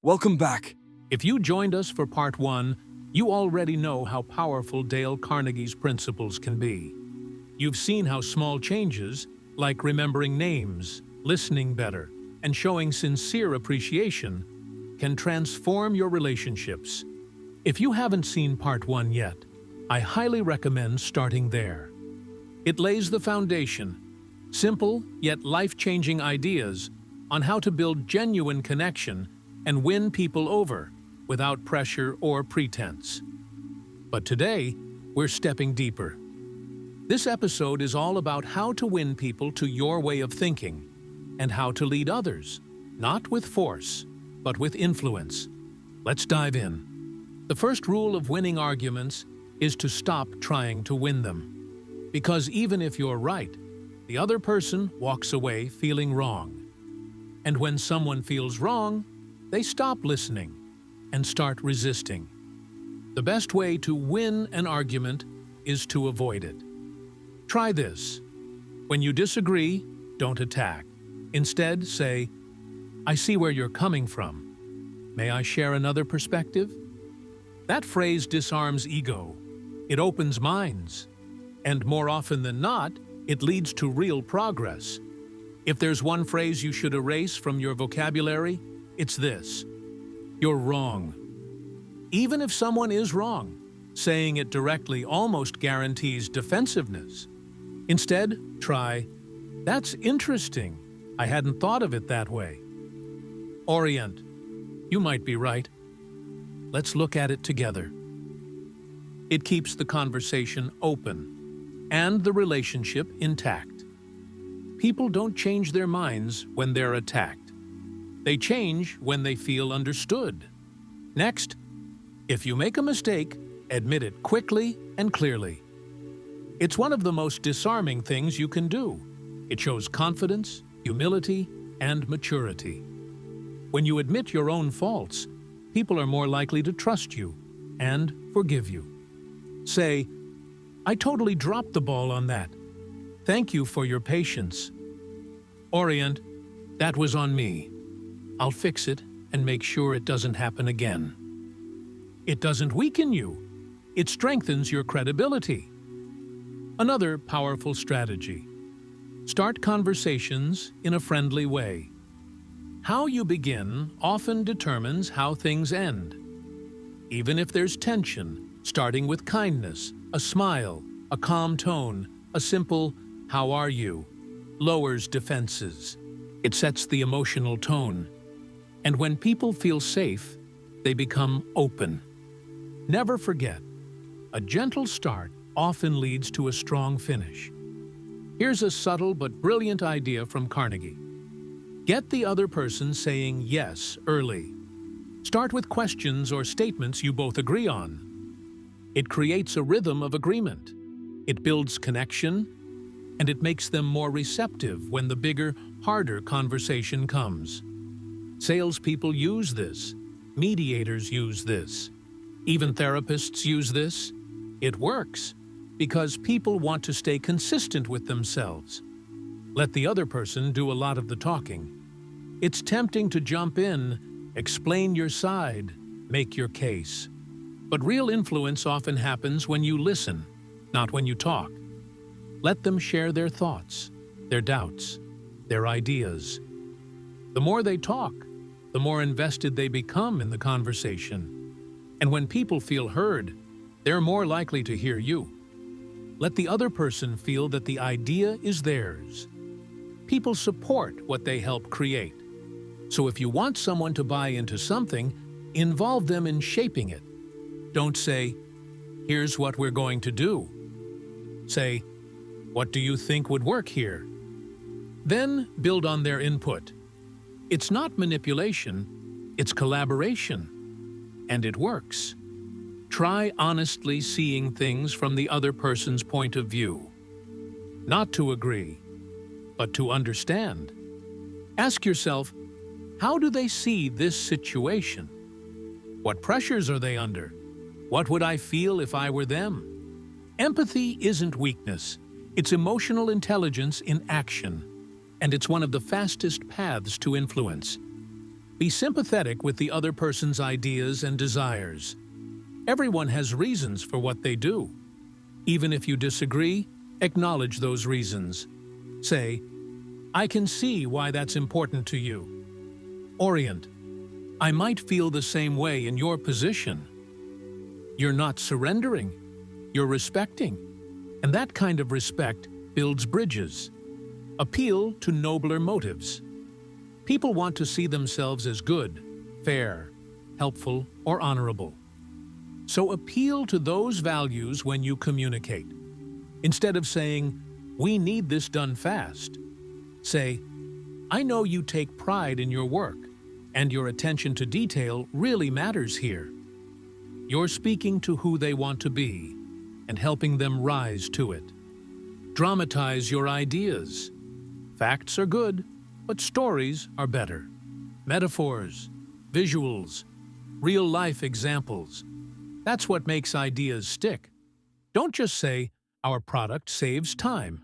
Welcome back. If you joined us for part 1, you already know how powerful Dale Carnegie's principles can be. You've seen how small changes, like remembering names, listening better, and showing sincere appreciation, can transform your relationships. If you haven't seen part 1 yet, I highly recommend starting there. It lays the foundation, simple yet life-changing ideas on how to build genuine connection and win people over without pressure or pretense. But today, we're stepping deeper. This episode is all about how to win people to your way of thinking and how to lead others, not with force, but with influence. Let's dive in. The first rule of winning arguments is to stop trying to win them. Because even if you're right, the other person walks away feeling wrong. And when someone feels wrong, they stop listening and start resisting. The best way to win an argument is to avoid it. Try this. When you disagree, don't attack. Instead, say, "I see where you're coming from. May I share another perspective?" That phrase disarms ego. It opens minds. And more often than not, it leads to real progress. If there's one phrase you should erase from your vocabulary, it's this: you're wrong. Even if someone is wrong, saying it directly almost guarantees defensiveness. Instead, try, "That's interesting. I hadn't thought of it that way." Orient. You might be right. Let's look at it together. It keeps the conversation open and the relationship intact. People don't change their minds when they're attacked. They change when they feel understood. Next, if you make a mistake, admit it quickly and clearly. It's one of the most disarming things you can do. It shows confidence, humility, and maturity. When you admit your own faults, people are more likely to trust you and forgive you. Say, "I totally dropped the ball on that. Thank you for your patience." Orient, "That was on me. I'll fix it and make sure it doesn't happen again." It doesn't weaken you. It strengthens your credibility. Another powerful strategy. Start conversations in a friendly way. How you begin often determines how things end. Even if there's tension, starting with kindness, a smile, a calm tone, a simple "How are you?" lowers defenses. It sets the emotional tone. And when people feel safe, they become open. Never forget, a gentle start often leads to a strong finish. Here's a subtle but brilliant idea from Carnegie. Get the other person saying yes early. Start with questions or statements you both agree on. It creates a rhythm of agreement. It builds connection, and it makes them more receptive when the bigger, harder conversation comes. Salespeople use this. Mediators use this. Even therapists use this. It works because people want to stay consistent with themselves. Let the other person do a lot of the talking. It's tempting to jump in, explain your side, make your case. But real influence often happens when you listen, not when you talk. Let them share their thoughts, their doubts, their ideas. The more they talk, the more invested they become in the conversation. And when people feel heard, they're more likely to hear you. Let the other person feel that the idea is theirs. People support what they help create. So if you want someone to buy into something, involve them in shaping it. Don't say, "Here's what we're going to do." Say, "What do you think would work here?" Then build on their input. It's not manipulation, it's collaboration. And it works. Try honestly seeing things from the other person's point of view. Not to agree, but to understand. Ask yourself, how do they see this situation? What pressures are they under? What would I feel if I were them? Empathy isn't weakness. It's emotional intelligence in action. And it's one of the fastest paths to influence. Be sympathetic with the other person's ideas and desires. Everyone has reasons for what they do. Even if you disagree, acknowledge those reasons. Say, "I can see why that's important to you." Orient, "I might feel the same way in your position." You're not surrendering, you're respecting. And that kind of respect builds bridges. Appeal to nobler motives. People want to see themselves as good, fair, helpful, or honorable. So appeal to those values when you communicate. Instead of saying, "We need this done fast," say, "I know you take pride in your work, and your attention to detail really matters here." You're speaking to who they want to be and helping them rise to it. Dramatize your ideas. Facts are good, but stories are better. Metaphors, visuals, real-life examples. That's what makes ideas stick. Don't just say, "Our product saves time."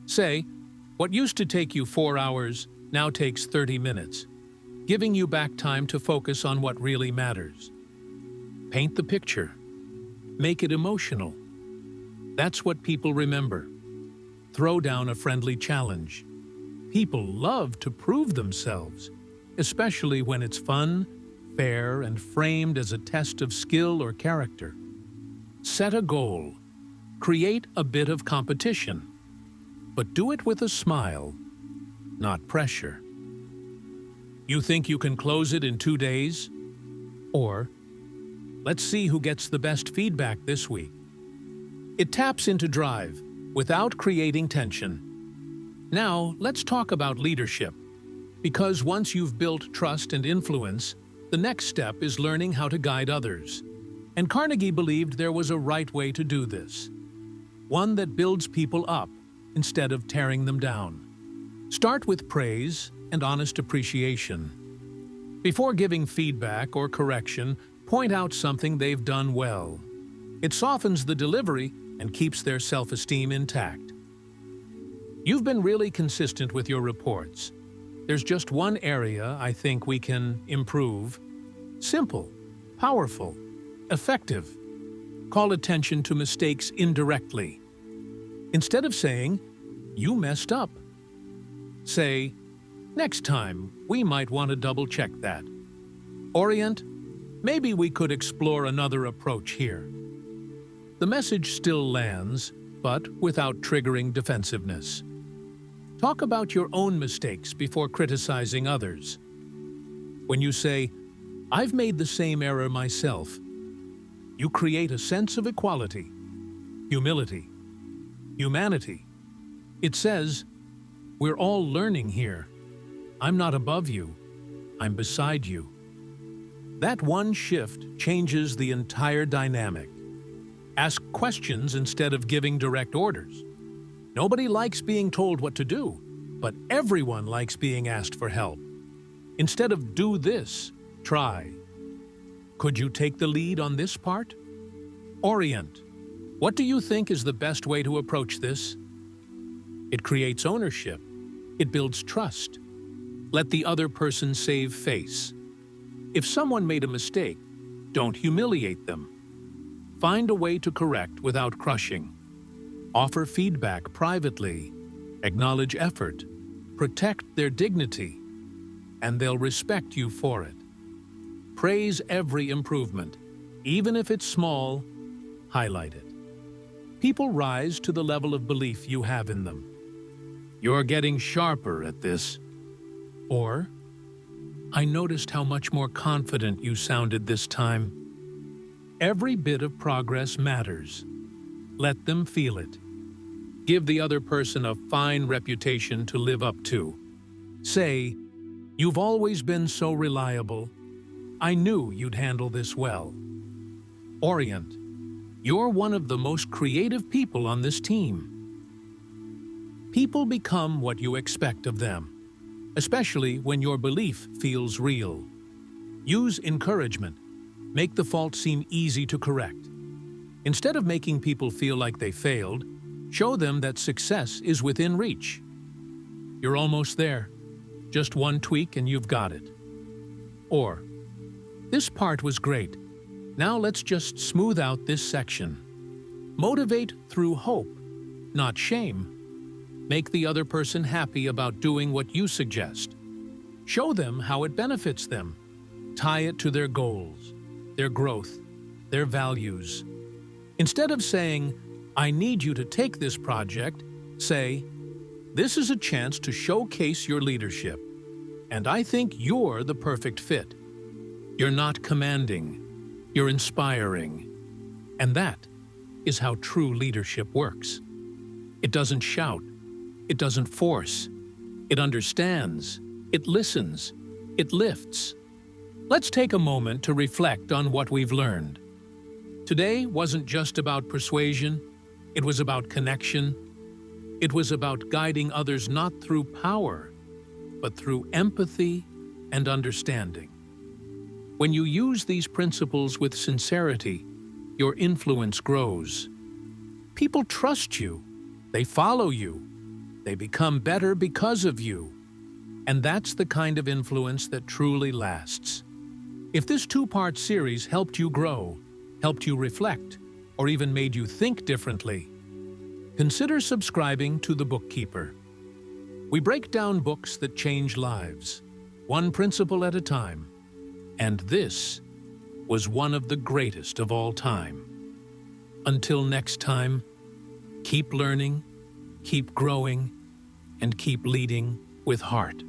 Say, "What used to take you 4 hours now takes 30 minutes, giving you back time to focus on what really matters." Paint the picture. Make it emotional. That's what people remember. Throw down a friendly challenge. People love to prove themselves, especially when it's fun, fair, and framed as a test of skill or character. Set a goal. Create a bit of competition. But do it with a smile, not pressure. You think you can close it in 2 days? Or, "Let's see who gets the best feedback this week." It taps into drive without creating tension. Now, let's talk about leadership. Because once you've built trust and influence, the next step is learning how to guide others. And Carnegie believed there was a right way to do this. One that builds people up instead of tearing them down. Start with praise and honest appreciation. Before giving feedback or correction, point out something they've done well. It softens the delivery and keeps their self-esteem intact. You've been really consistent with your reports. There's just one area I think we can improve. Simple, powerful, effective. Call attention to mistakes indirectly. Instead of saying, "You messed up," say, "Next time, we might want to double-check that." Orient, "Maybe we could explore another approach here." The message still lands, but without triggering defensiveness. Talk about your own mistakes before criticizing others. When you say, "I've made the same error myself," you create a sense of equality, humility, humanity. It says, "We're all learning here. I'm not above you. I'm beside you." That one shift changes the entire dynamic. Ask questions instead of giving direct orders. Nobody likes being told what to do, but everyone likes being asked for help. Instead of "do this," try, "Could you take the lead on this part?" Orient, "What do you think is the best way to approach this?" It creates ownership. It builds trust. Let the other person save face. If someone made a mistake, don't humiliate them. Find a way to correct without crushing. Offer feedback privately. Acknowledge effort. Protect their dignity. And they'll respect you for it. Praise every improvement. Even if it's small, highlight it. People rise to the level of belief you have in them. "You're getting sharper at this." Or, "I noticed how much more confident you sounded this time." Every bit of progress matters. Let them feel it. Give the other person a fine reputation to live up to. Say, "You've always been so reliable. I knew you'd handle this well." Orient, "You're one of the most creative people on this team." People become what you expect of them, especially when your belief feels real. Use encouragement. Make the fault seem easy to correct. Instead of making people feel like they failed, show them that success is within reach. You're almost there. Just one tweak and you've got it. Or, this part was great. Now let's just smooth out this section. Motivate through hope, not shame. Make the other person happy about doing what you suggest. Show them how it benefits them. Tie it to their goals, their growth, their values. Instead of saying, "I need you to take this project," say, "This is a chance to showcase your leadership, and I think you're the perfect fit." You're not commanding, you're inspiring. And that is how true leadership works. It doesn't shout, it doesn't force, it understands, it listens, it lifts. Let's take a moment to reflect on what we've learned. Today wasn't just about persuasion, it was about connection. It was about guiding others not through power, but through empathy and understanding. When you use these principles with sincerity, your influence grows. People trust you, they follow you, they become better because of you. And that's the kind of influence that truly lasts. If this two-part series helped you grow, helped you reflect, or even made you think differently, consider subscribing to The Bookkeeper. We break down books that change lives, one principle at a time. And this was one of the greatest of all time. Until next time, keep learning, keep growing, and keep leading with heart.